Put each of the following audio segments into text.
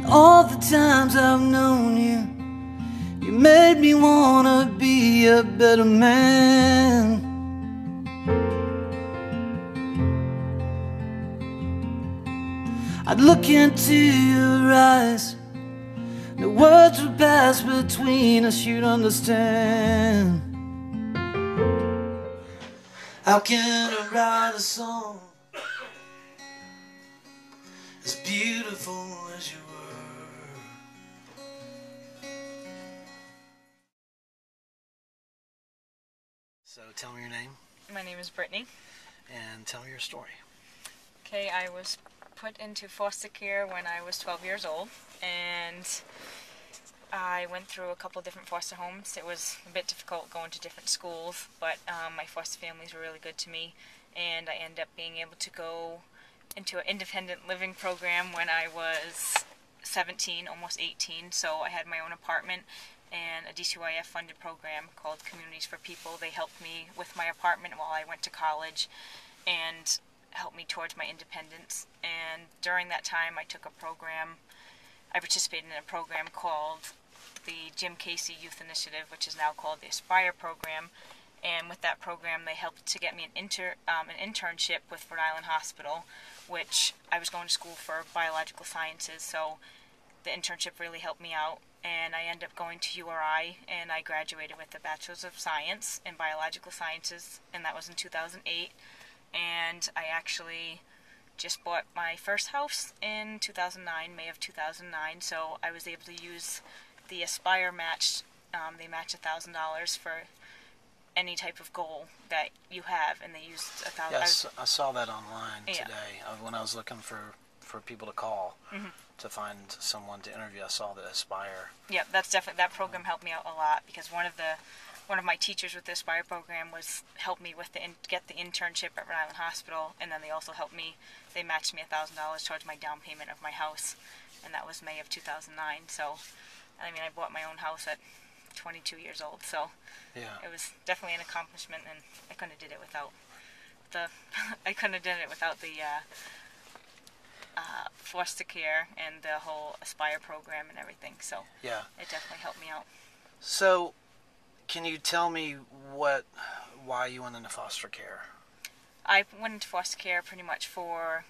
all the times I've known you, you made me wanna be a better man. I'd look into your eyes, the words would pass between us, you'd understand. How can I write a song as beautiful as you were? So tell me your name. My name is Brittany. And tell me your story. Okay, I was put into foster care when I was 12 years old, and I went through a couple different foster homes. It was a bit difficult going to different schools, but my foster families were really good to me, and I ended up being able to go into an independent living program when I was 17, almost 18, so I had my own apartment and a DCYF funded program called Communities for People. They helped me with my apartment while I went to college and helped me towards my independence. And during that time I participated in a program called the Jim Casey Youth Initiative, which is now called the Aspire program. And with that program they helped to get me an internship with Rhode Island Hospital, which I was going to school for biological sciences, so the internship really helped me out. And I ended up going to URI, and I graduated with a Bachelor's of Science in Biological Sciences, and that was in 2008. And I actually just bought my first house in 2009, May of 2009, so I was able to use the Aspire match. They match $1,000 for any type of goal that you have, and they used $1,000. Yes, I saw that online today when I was looking for people to call to find someone to interview. I saw the Aspire. Yeah, that's definitely, that program helped me out a lot, because one of my teachers with the Aspire program helped me with get the internship at Rhode Island Hospital, and then they also helped me. They matched me $1,000 towards my down payment of my house, and that was May of 2009. So, I mean, I bought my own house at 22 years old, so yeah, it was definitely an accomplishment, and I couldn't have did it without the foster care and the whole Aspire program and everything. So yeah, it definitely helped me out. So, can you tell me why you went into foster care? I went into foster care pretty much for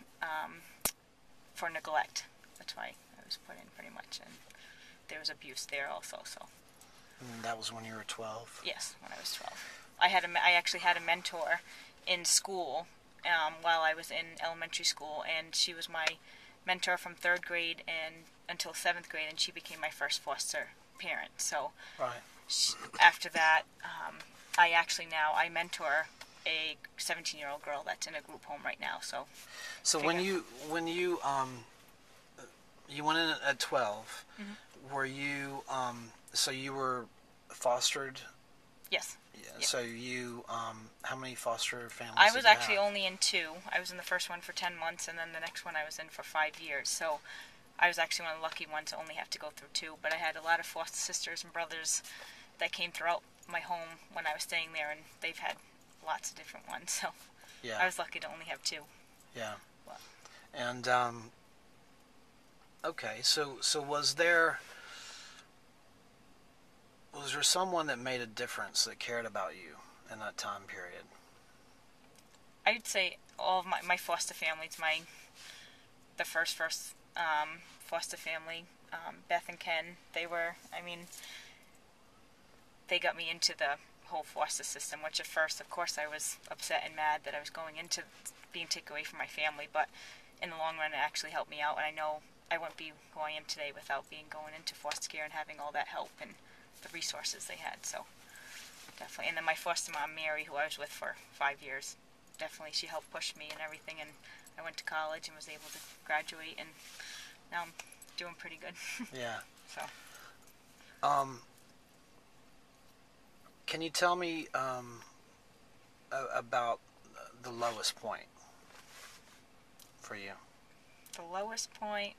neglect. That's why I was put in, pretty much, and there was abuse there also. So. And that was when you were 12? Yes, when I was 12. I actually had a mentor in school while I was in elementary school, and she was my mentor from 3rd grade and until 7th grade, and she became my first foster parent. So right. After that, I mentor a 17-year-old girl that's in a group home right now. So when you went in at 12, were you so you were fostered? Yes. Yeah. So you how many foster families? I was actually have? only in 2. I was in the first one for 10 months, and then the next one I was in for 5 years. So I was actually one of the lucky ones to only have to go through 2. But I had a lot of foster sisters and brothers that came throughout my home when I was staying there, and they've had lots of different ones. So yeah, I was lucky to only have 2. Yeah. Well, and okay, so was there someone that made a difference, that cared about you in that time period? I'd say all of my foster families, the first foster family, Beth and Ken, they got me into the whole foster system, which at first, of course, I was upset and mad that I was going into being taken away from my family, but in the long run, it actually helped me out, and I know I wouldn't be who I am today without going into foster care and having all that help and the resources they had. So definitely. And then my foster mom, Mary, who I was with for 5 years, definitely, she helped push me and everything, and I went to college and was able to graduate, and now I'm doing pretty good. Yeah. So can you tell me about the lowest point for you? The lowest point,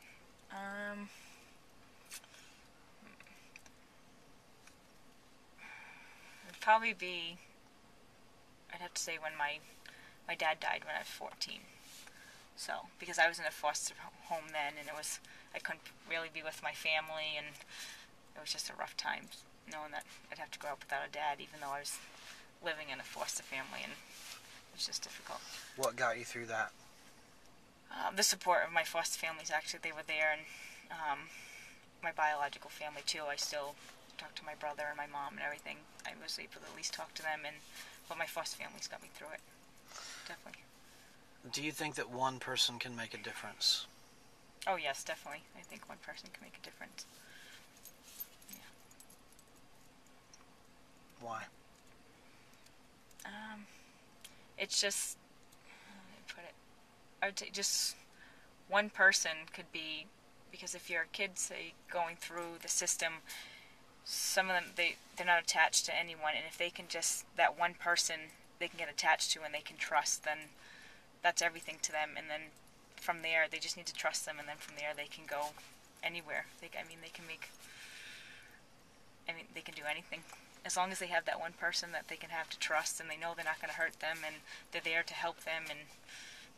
would probably be, I'd have to say when my dad died when I was 14. So, because I was in a foster home then, and it was I couldn't really be with my family, and it was just a rough time knowing that I'd have to grow up without a dad, even though I was living in a foster family, and it was just difficult. What got you through that? The support of my foster families, actually, they were there, and my biological family too. I still talk to my brother and my mom and everything. I was able to at least talk to them, but my foster families got me through it. Definitely. Do you think that one person can make a difference? Oh yes, definitely. I think one person can make a difference. Yeah. Why? It's just, how do I put it? I would say just one person could be, because if your kids, say, going through the system, some of them, they're not attached to anyone, and if they can just, that one person they can get attached to and they can trust, then that's everything to them. And then from there, they just need to trust them, and then from there they can go anywhere. They can do anything. As long as they have that one person that they can have to trust, and they know they're not going to hurt them, and they're there to help them, and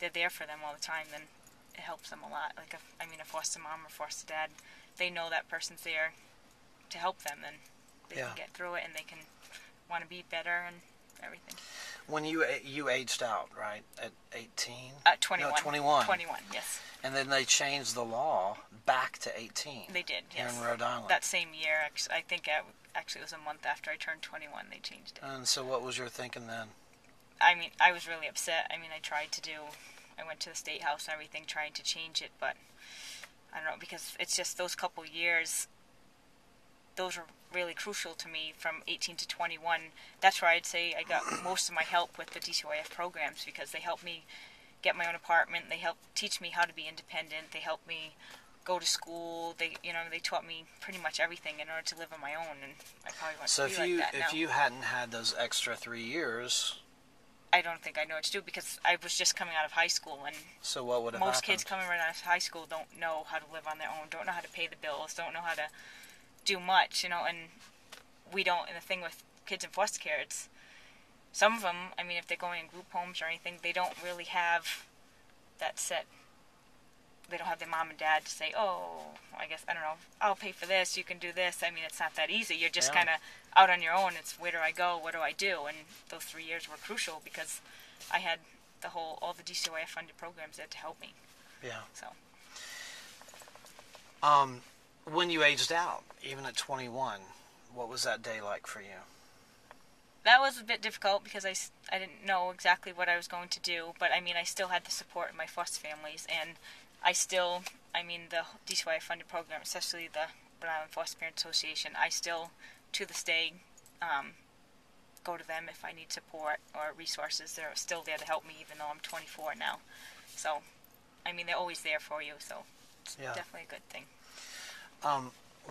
they're there for them all the time, then it helps them a lot. Like, a foster mom or foster dad, they know that person's there to help them, then they can get through it, and they can want to be better and everything. When you aged out, right, at 18? 21. No, 21. 21, yes. And then they changed the law back to 18. They did, yes. Here in Rhode Island. That same year, I think actually it was a month after I turned 21, they changed it. And so what was your thinking then? I was really upset. I went to the State House and everything trying to change it, but I don't know, because it's just those couple years, those were really crucial to me from 18 to 21. That's where I'd say I got most of my help with the DCYF programs, because they helped me get my own apartment. They helped teach me how to be independent. They helped me go to school. They taught me pretty much everything in order to live on my own, and I probably want to be like that now. So if you hadn't had those extra 3 years, I don't think I know what to do, because I was just coming out of high school, and so what would have most happened? kids coming right out of high school don't know how to live on their own, don't know how to pay the bills, don't know how to do much, and we don't. And the thing with kids in foster care, it's some of them, if they're going in group homes or anything, they don't really have that set. They don't have their mom and dad to say, oh, I guess, I don't know, I'll pay for this, you can do this. It's not that easy. You're just kind of out on your own. It's, where do I go? What do I do? And those 3 years were crucial, because I had all the DCYF funded programs there to help me. Yeah. So. When you aged out, even at 21, what was that day like for you? That was a bit difficult, because I didn't know exactly what I was going to do, but I still had the support of my foster families, and I still, the DCYF funded program, especially the Rhode Island Foster Parent Association, I still, to this day, go to them if I need support or resources. They're still there to help me, even though I'm 24 now. So, they're always there for you, so it's definitely a good thing.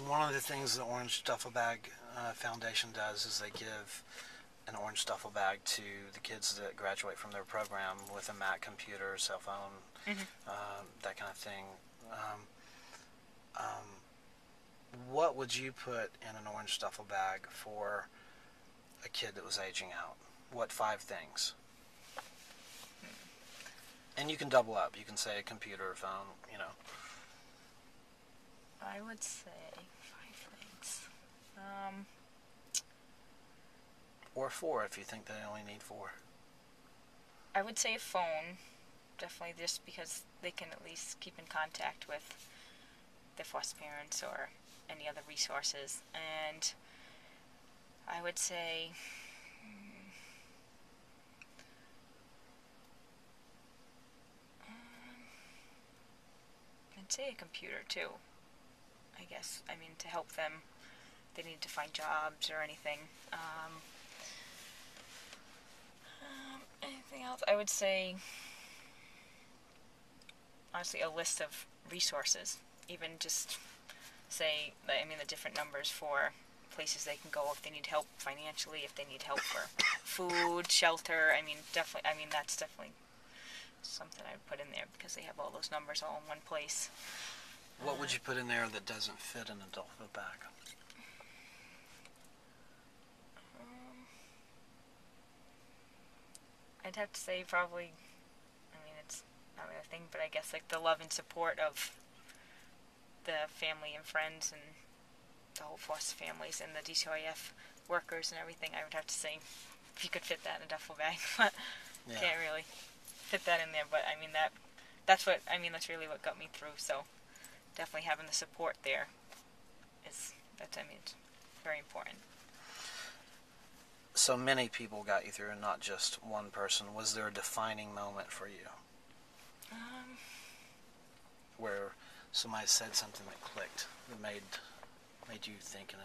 One of the things the Orange Duffel Bag Foundation does is they give an orange duffel bag to the kids that graduate from their program with a Mac computer, cell phone, that kind of thing. What would you put in an orange duffel bag for a kid that was aging out? What 5 things? And you can double up. You can say a computer or phone, I would say 5 things. Or 4 if you think they only need 4. I would say a phone, definitely, just because they can at least keep in contact with their foster parents or any other resources. And I would say a computer too, I guess. To help them, they need to find jobs or anything. Anything else? I would say, honestly, a list of resources. Even just say, the different numbers for places they can go if they need help financially, if they need help for food, shelter. Definitely. That's definitely something I would put in there, because they have all those numbers all in one place. What would you put in there that doesn't fit in a duffel bag? I'd have to say probably, it's not really a thing, but I guess like the love and support of the family and friends and the whole foster families and the DCIF workers and everything, I would have to say, if you could fit that in a duffel bag, but Yeah. can't really fit that in there. But I mean that's really what got me through. So definitely having the support there it's very important. So many people got you through, and not just one person. Was there a defining moment for you where somebody said something that clicked, that made you think in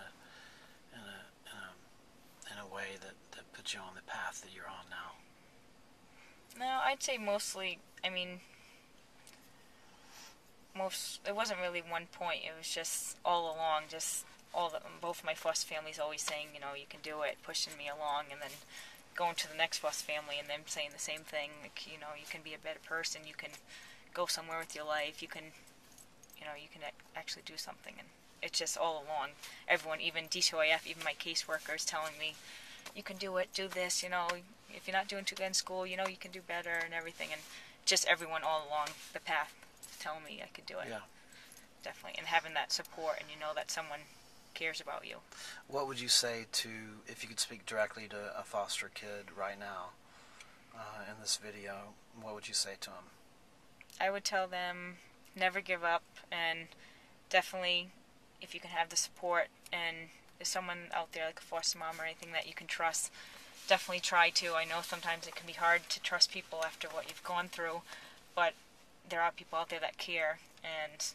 a way that put you on the path that you're on now? No, I'd say mostly. It wasn't really one point. It was just all along, both my foster families always saying, you can do it, pushing me along, and then going to the next foster family and them saying the same thing, like, you can be a better person, you can go somewhere with your life, you can actually do something. And it's just all along, everyone, even DCIF, even my caseworkers telling me, you can do it, do this, if you're not doing too good in school, you can do better and everything. And just everyone all along the path telling me I could do it. Yeah. Definitely. And having that support, and that someone cares about you. What would you say to, if you could speak directly to a foster kid right now in this video, what would you say to them? I would tell them never give up, and definitely if you can have the support and there's someone out there like a foster mom or anything that you can trust, definitely try to. I know sometimes it can be hard to trust people after what you've gone through, but there are people out there that care, and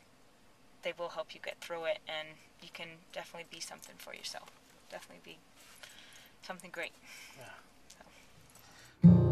they will help you get through it, and you can definitely be something for yourself. Definitely be something great. Yeah. So.